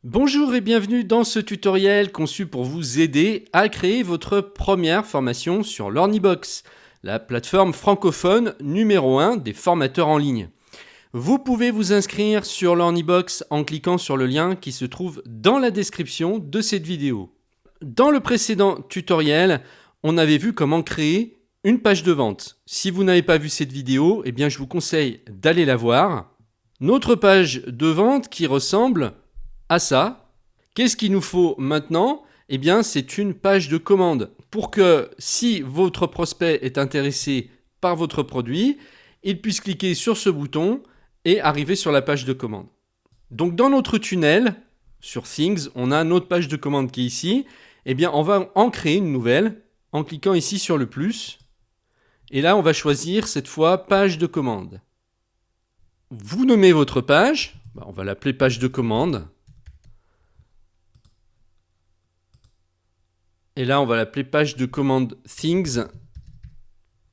Bonjour et bienvenue dans ce tutoriel conçu pour vous aider à créer votre première formation sur Learnybox, la plateforme francophone numéro 1 des formateurs en ligne. Vous pouvez vous inscrire sur Learnybox en cliquant sur le lien qui se trouve dans la description de cette vidéo. Dans le précédent tutoriel, on avait vu comment créer une page de vente. Si vous n'avez pas vu cette vidéo, eh bien je vous conseille d'aller la voir. Notre page de vente qui ressemble à ça. Qu'est-ce qu'il nous faut maintenant ? Eh bien, c'est une page de commande pour que si votre prospect est intéressé par votre produit, il puisse cliquer sur ce bouton et arriver sur la page de commande. Donc, dans notre tunnel, sur Things, on a notre page de commande qui est ici. Eh bien, on va en créer une nouvelle en cliquant ici sur le plus. Et là, on va choisir cette fois page de commande. Vous nommez votre page. On va l'appeler page de commande. Et là, on va l'appeler page de commande Things.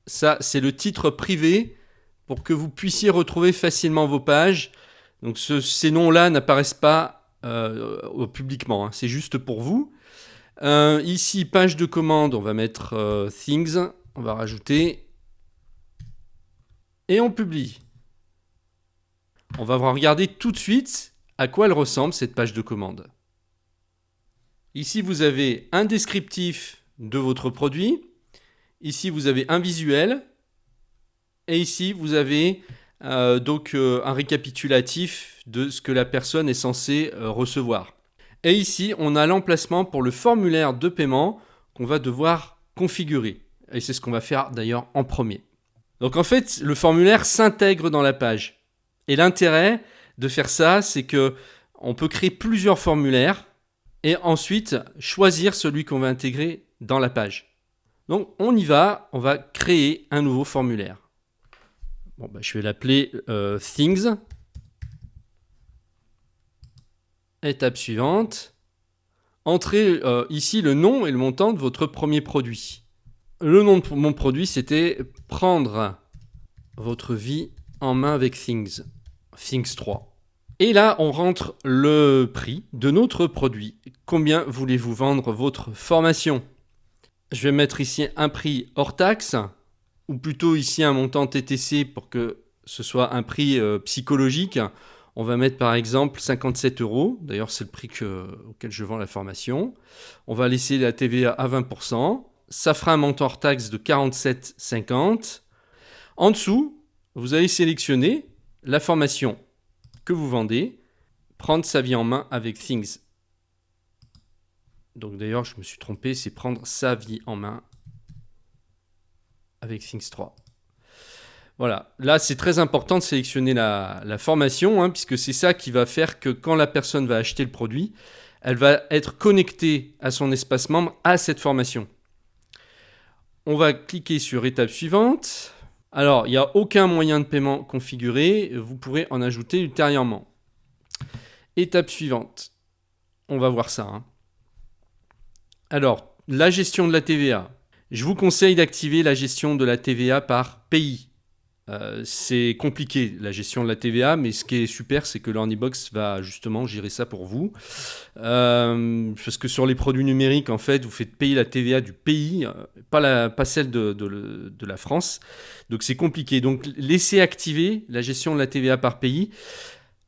Ça, c'est le titre privé pour que vous puissiez retrouver facilement vos pages. Donc, ces noms-là n'apparaissent pas publiquement. C'est juste pour vous. Ici, page de commande, on va mettre Things. On va rajouter. Et on publie. On va regarder tout de suite à quoi elle ressemble, cette page de commande. Ici, vous avez un descriptif de votre produit. Ici, vous avez un visuel. Et ici, vous avez un récapitulatif de ce que la personne est censée recevoir. Et ici, on a l'emplacement pour le formulaire de paiement qu'on va devoir configurer. Et c'est ce qu'on va faire d'ailleurs en premier. Donc en fait, le formulaire s'intègre dans la page. Et l'intérêt de faire ça, c'est qu'on peut créer plusieurs formulaires et ensuite choisir celui qu'on va intégrer dans la page. Donc on y va, on va créer un nouveau formulaire. Je vais l'appeler Things. Étape suivante. Entrez ici le nom et le montant de votre premier produit. Le nom de mon produit, c'était prendre votre vie en main avec Things. Things 3. Et là, on rentre le prix de notre produit. Combien voulez-vous vendre votre formation ? Je vais mettre ici un prix hors taxe, ou plutôt ici un montant TTC pour que ce soit un prix psychologique. On va mettre par exemple 57 €. D'ailleurs, c'est le prix auquel je vends la formation. On va laisser la TVA à 20%. Ça fera un montant hors taxe de 47,50 €. En dessous, vous allez sélectionner la formation que vous vendez, prendre sa vie en main avec Things. Donc d'ailleurs, je me suis trompé, c'est prendre sa vie en main avec Things 3. Voilà, là c'est très important de sélectionner la formation, puisque c'est ça qui va faire que quand la personne va acheter le produit, elle va être connectée à son espace membre à cette formation. On va cliquer sur étape suivante. Alors, il n'y a aucun moyen de paiement configuré, vous pourrez en ajouter ultérieurement. Étape suivante, on va voir ça. Alors, la gestion de la TVA. Je vous conseille d'activer la gestion de la TVA par pays. C'est compliqué la gestion de la TVA, mais ce qui est super, c'est que Learnybox va justement gérer ça pour vous. Parce que sur les produits numériques, en fait, vous faites payer la TVA du pays, pas celle de la France. Donc c'est compliqué. Donc laissez activer la gestion de la TVA par pays.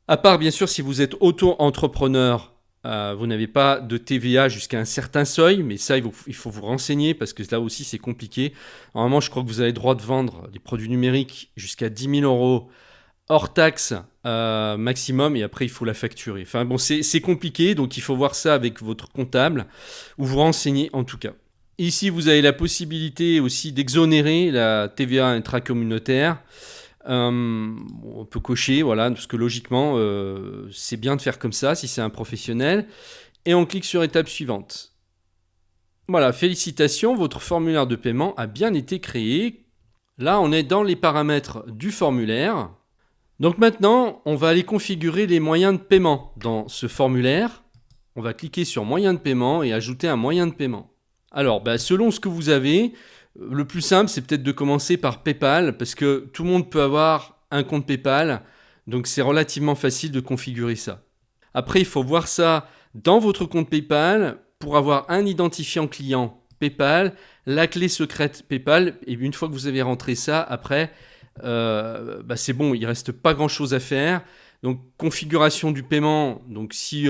À part, bien sûr, si vous êtes auto-entrepreneur, vous n'avez pas de TVA jusqu'à un certain seuil, mais ça, il faut vous renseigner parce que là aussi, c'est compliqué. Normalement, je crois que vous avez le droit de vendre des produits numériques jusqu'à 10 000 € hors taxe maximum, et après, il faut la facturer. Enfin bon, c'est compliqué, donc il faut voir ça avec votre comptable ou vous renseigner en tout cas. Ici, vous avez la possibilité aussi d'exonérer la TVA intracommunautaire. On peut cocher, voilà, parce que logiquement, c'est bien de faire comme ça si c'est un professionnel. Et on clique sur étape suivante. Voilà, félicitations, votre formulaire de paiement a bien été créé. Là, on est dans les paramètres du formulaire. Donc maintenant, on va aller configurer les moyens de paiement dans ce formulaire. On va cliquer sur moyens de paiement et ajouter un moyen de paiement. Alors, selon ce que vous avez, le plus simple, c'est peut-être de commencer par PayPal, parce que tout le monde peut avoir un compte PayPal, donc c'est relativement facile de configurer ça. Après, il faut voir ça dans votre compte PayPal pour avoir un identifiant client PayPal, la clé secrète PayPal. Et une fois que vous avez rentré ça, après, c'est bon, il ne reste pas grand-chose à faire. Donc, configuration du paiement. Donc, si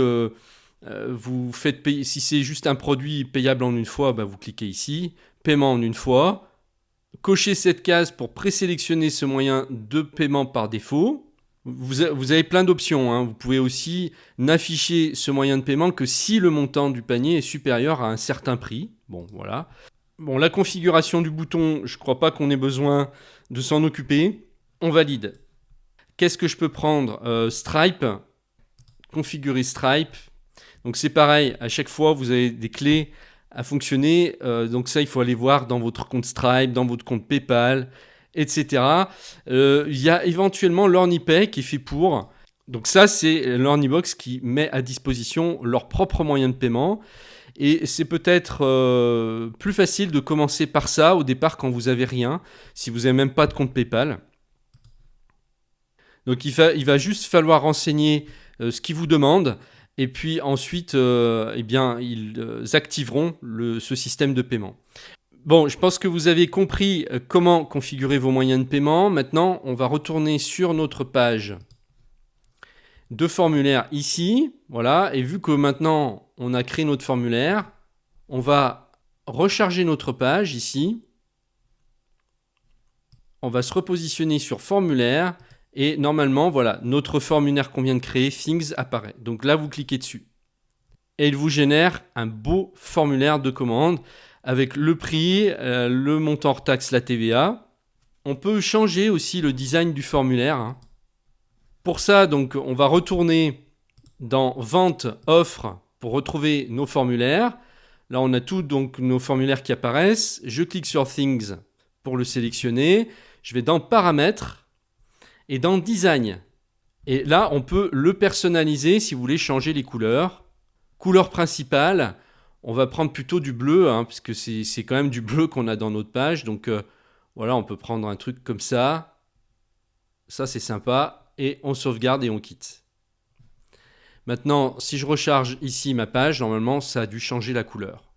vous faites payer, si c'est juste un produit payable en une fois, vous cliquez ici. Paiement en une fois. Cochez cette case pour présélectionner ce moyen de paiement par défaut. Vous avez plein d'options, hein. Vous pouvez aussi n'afficher ce moyen de paiement que si le montant du panier est supérieur à un certain prix. Bon, voilà. Bon, la configuration du bouton, je ne crois pas qu'on ait besoin de s'en occuper. On valide. Qu'est-ce que je peux prendre? Stripe. Configurer Stripe. Donc c'est pareil, à chaque fois, vous avez des clés à fonctionner. Donc ça, il faut aller voir dans votre compte Stripe, dans votre compte PayPal, etc. Il y a éventuellement l'OrniPay qui est fait pour. Donc ça, c'est l'Ornibox qui met à disposition leur propre moyen de paiement. Et c'est peut-être plus facile de commencer par ça au départ quand vous n'avez rien, si vous n'avez même pas de compte PayPal. Donc il va juste falloir renseigner ce qu'ils vous demandent. Et puis ensuite, ils activeront ce système de paiement. Bon, je pense que vous avez compris comment configurer vos moyens de paiement. Maintenant, on va retourner sur notre page de formulaire ici. Voilà, et vu que maintenant, on a créé notre formulaire, on va recharger notre page ici. On va se repositionner sur formulaire. Et normalement, voilà, notre formulaire qu'on vient de créer, Things, apparaît. Donc là, vous cliquez dessus. Et il vous génère un beau formulaire de commande avec le prix, le montant hors taxe, la TVA. On peut changer aussi le design du formulaire, hein. Pour ça, donc, on va retourner dans Vente, Offre pour retrouver nos formulaires. Là, on a tous donc nos formulaires qui apparaissent. Je clique sur Things pour le sélectionner. Je vais dans Paramètres. Et dans Design, et là, on peut le personnaliser si vous voulez changer les couleurs. Couleur principale, on va prendre plutôt du bleu, hein, parce que c'est quand même du bleu qu'on a dans notre page. Donc voilà, on peut prendre un truc comme ça. Ça, c'est sympa. Et on sauvegarde et on quitte. Maintenant, si je recharge ici ma page, normalement, ça a dû changer la couleur.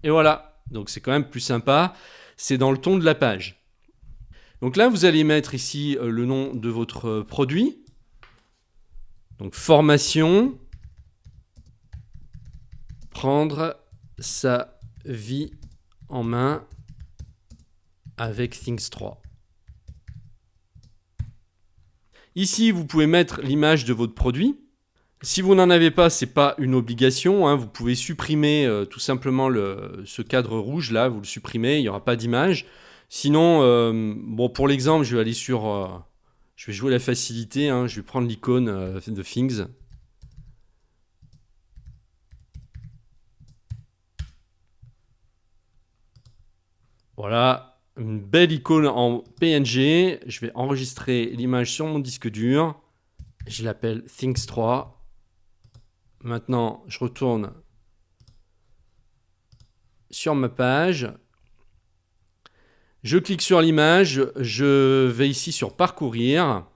Et voilà, donc c'est quand même plus sympa. C'est dans le ton de la page. Donc là, vous allez mettre ici le nom de votre produit. Donc formation, prendre sa vie en main avec Things 3. Ici, vous pouvez mettre l'image de votre produit. Si vous n'en avez pas, ce n'est pas une obligation, hein. Vous pouvez supprimer tout simplement ce cadre rouge là, vous le supprimez, il n'y aura pas d'image. Sinon, pour l'exemple, je vais aller sur... je vais jouer la facilité, hein. Je vais prendre l'icône de Things. Voilà, une belle icône en PNG. Je vais enregistrer l'image sur mon disque dur. Je l'appelle Things 3. Maintenant, je retourne sur ma page. Je clique sur l'image. Je vais ici sur Parcourir.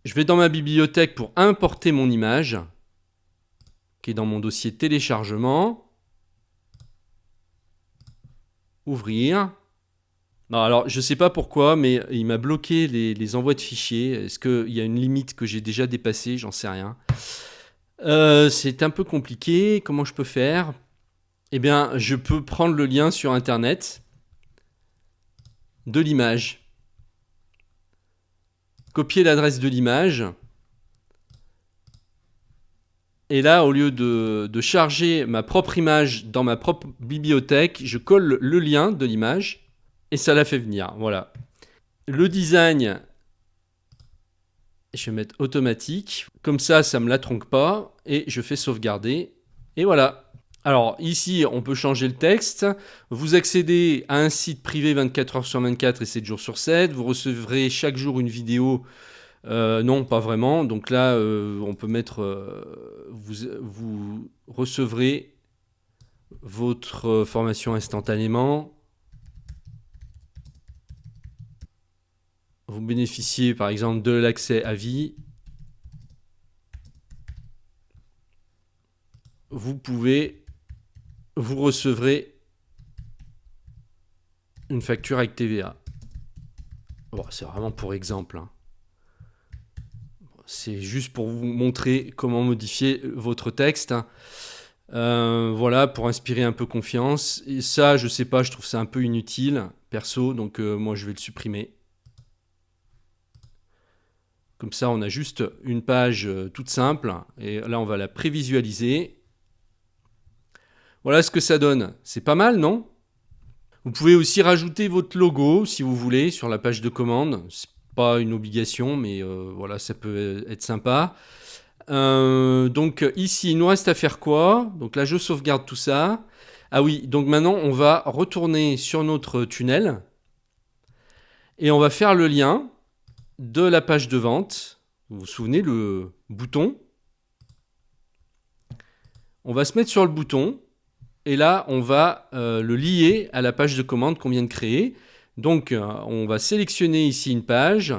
Je vais dans ma bibliothèque pour importer mon image, qui est dans mon dossier téléchargement. Ouvrir. Non, alors, je ne sais pas pourquoi, mais il m'a bloqué les envois de fichiers. Est-ce qu'il y a une limite que j'ai déjà dépassée? J'en sais rien. C'est un peu compliqué. Comment je peux faire? Eh bien, je peux prendre le lien sur Internet de l'image. Copier l'adresse de l'image. Et là, au lieu de charger ma propre image dans ma propre bibliothèque, je colle le lien de l'image et ça la fait venir. Voilà. Le design, je vais mettre automatique. Comme ça, ça ne me la tronque pas. Et je fais sauvegarder. Et voilà. Alors ici, on peut changer le texte. Vous accédez à un site privé 24 heures sur 24 et 7 jours sur 7. Vous recevrez chaque jour une vidéo. Non, pas vraiment. Donc là, on peut mettre... vous recevrez votre formation instantanément. vous bénéficiez par exemple de l'accès à vie, vous recevrez une facture avec TVA. Bon, c'est vraiment pour exemple, hein. C'est juste pour vous montrer comment modifier votre texte, hein. Voilà, pour inspirer un peu confiance. Et ça, je sais pas, je trouve ça un peu inutile, perso, donc moi je vais le supprimer. Comme ça, on a juste une page toute simple, et là on va la prévisualiser. Voilà ce que ça donne. C'est pas mal, non? Vous pouvez aussi rajouter votre logo, si vous voulez, sur la page de commande. C'est pas une obligation, mais voilà, ça peut être sympa. Donc ici, il nous reste à faire quoi? Donc là, je sauvegarde tout ça. Ah oui, donc maintenant, on va retourner sur notre tunnel et on va faire le lien de la page de vente. Vous vous souvenez, le bouton. On va se mettre sur le bouton et là, on va le lier à la page de commande qu'on vient de créer. Donc, on va sélectionner ici une page.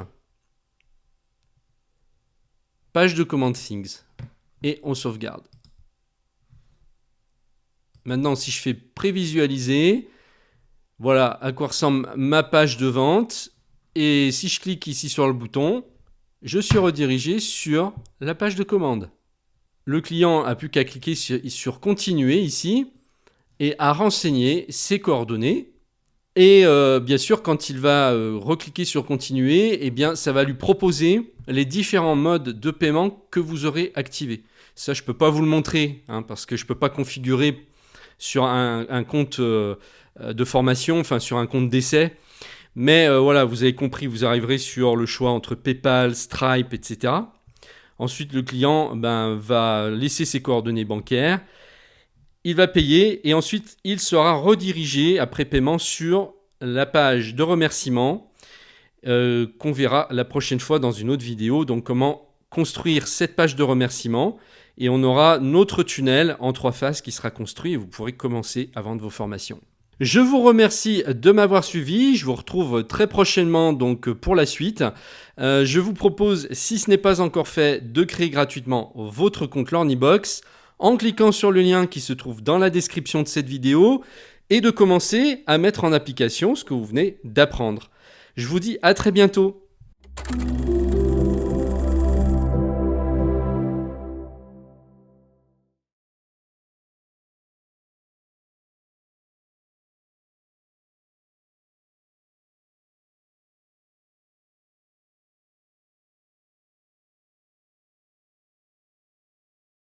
Page de commande Things. Et on sauvegarde. Maintenant, si je fais prévisualiser, voilà à quoi ressemble ma page de vente. Et si je clique ici sur le bouton, je suis redirigé sur la page de commande. Le client n'a plus qu'à cliquer sur continuer ici et à renseigner ses coordonnées. Et bien sûr, quand il va recliquer sur continuer, eh bien, ça va lui proposer les différents modes de paiement que vous aurez activés. Ça, je ne peux pas vous le montrer, hein, parce que je ne peux pas configurer sur un compte de formation, enfin sur un compte d'essai. Mais voilà, vous avez compris, vous arriverez sur le choix entre PayPal, Stripe, etc. Ensuite, le client va laisser ses coordonnées bancaires. Il va payer et ensuite il sera redirigé après paiement sur la page de remerciement qu'on verra la prochaine fois dans une autre vidéo. Donc comment construire cette page de remerciement, et on aura notre tunnel en 3 phases qui sera construit et vous pourrez commencer à vendre vos formations. Je vous remercie de m'avoir suivi. Je vous retrouve très prochainement donc pour la suite. Je vous propose, si ce n'est pas encore fait, de créer gratuitement votre compte Learnybox en cliquant sur le lien qui se trouve dans la description de cette vidéo et de commencer à mettre en application ce que vous venez d'apprendre. Je vous dis à très bientôt.